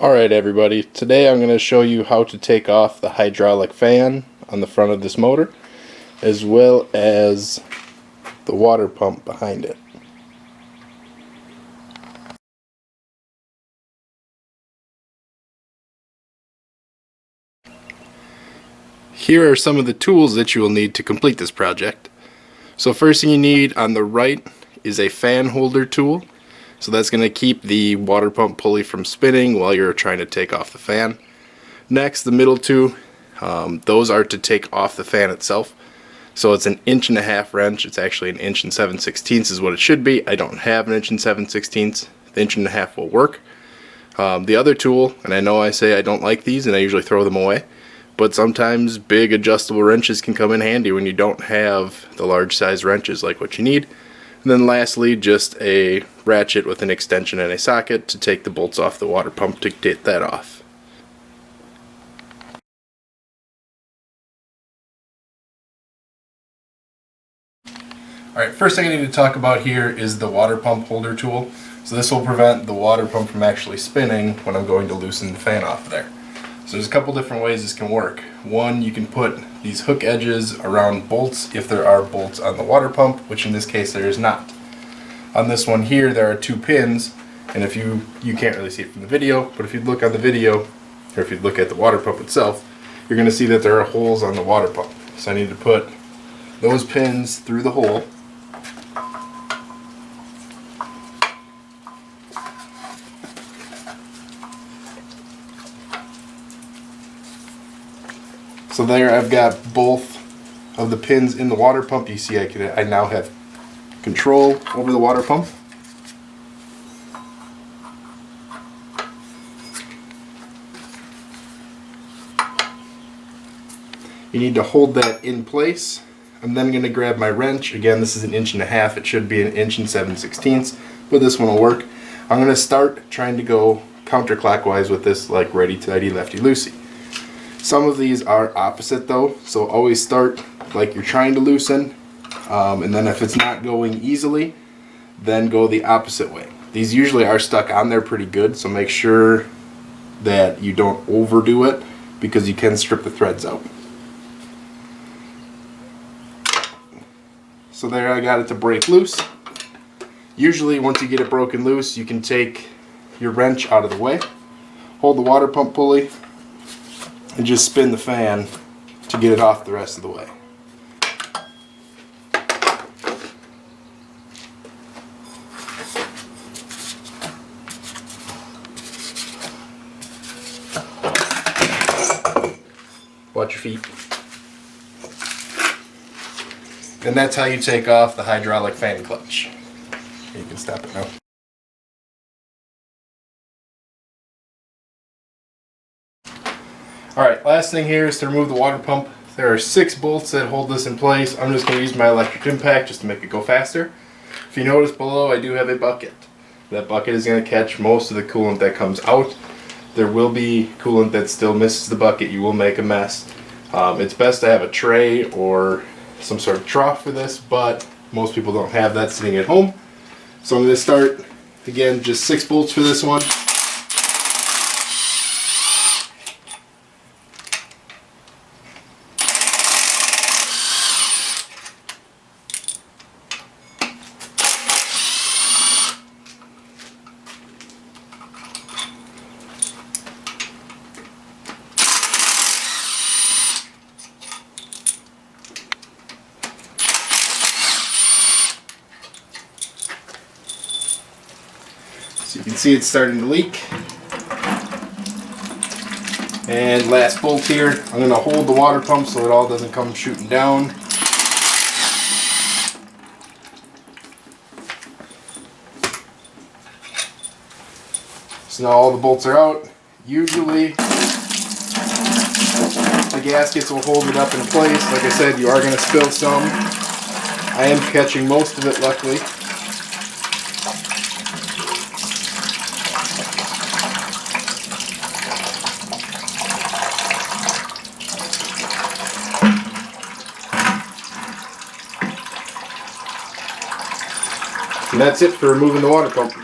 Alright everybody, today I'm going to show you how to take off the hydraulic fan on the front of this motor, as well as the water pump behind it. Here are some of the tools that you will need to complete this project. So first thing you need on the right is a fan holder tool. So that's going to keep the water pump pulley from spinning while you're trying to take off the fan. Next, the middle two, those are to take off the fan itself. So it's an 1.5" wrench. It's actually 1 7/16 is what it should be. I don't have an 1 7/16. The 1.5" will work. The other tool, and I know I say I don't like these and I usually throw them away, but sometimes big adjustable wrenches can come in handy when you don't have the large size wrenches like what you need. And then lastly, just a ratchet with an extension and a socket to take the bolts off the water pump to get that off. Alright, first thing I need to talk about here is the water pump holder tool. So this will prevent the water pump from actually spinning when I'm going to loosen the fan off there. So there's a couple different ways this can work. One, you can put these hook edges around bolts if there are bolts on the water pump, which in this case there is not. On this one here there are 2 pins, and if you can't really see it from the video, but if you look on the video, or if you look at the water pump itself, you're going to see that there are holes on the water pump. So I need to put those pins through the hole. So there I've got both of the pins in the water pump. You see I now have control over the water pump. You need to hold that in place. I'm then going to grab my wrench. Again, this is an 1.5". It should be an 1 7/16, but this one will work. I'm going to start trying to go counterclockwise with this, like righty tighty, lefty loosey. Some of these are opposite though, so always start like you're trying to loosen, and then if it's not going easily, then go the opposite way. These usually are stuck on there pretty good, so make sure that you don't overdo it because you can strip the threads out. So there, I got it to break loose. Usually once you get it broken loose, you can take your wrench out of the way, hold the water pump pulley, and just spin the fan to get it off the rest of the way. Watch your feet. And that's how you take off the hydraulic fan clutch. You can stop it now. Alright, last thing here is to remove the water pump. There are 6 bolts that hold this in place. I'm just going to use my electric impact just to make it go faster. If you notice below, I do have a bucket. That bucket is going to catch most of the coolant that comes out. There will be coolant that still misses the bucket. You will make a mess. It's best to have a tray or some sort of trough for this, but most people don't have that sitting at home. So I'm going to start, again, just 6 bolts for this one. So you can see it's starting to leak. And last bolt here, I'm going to hold the water pump so it all doesn't come shooting down. So now all the bolts are out. Usually the gaskets will hold it up in place. Like I said, you are going to spill some. I am catching most of it, luckily. And that's it for removing the water pump.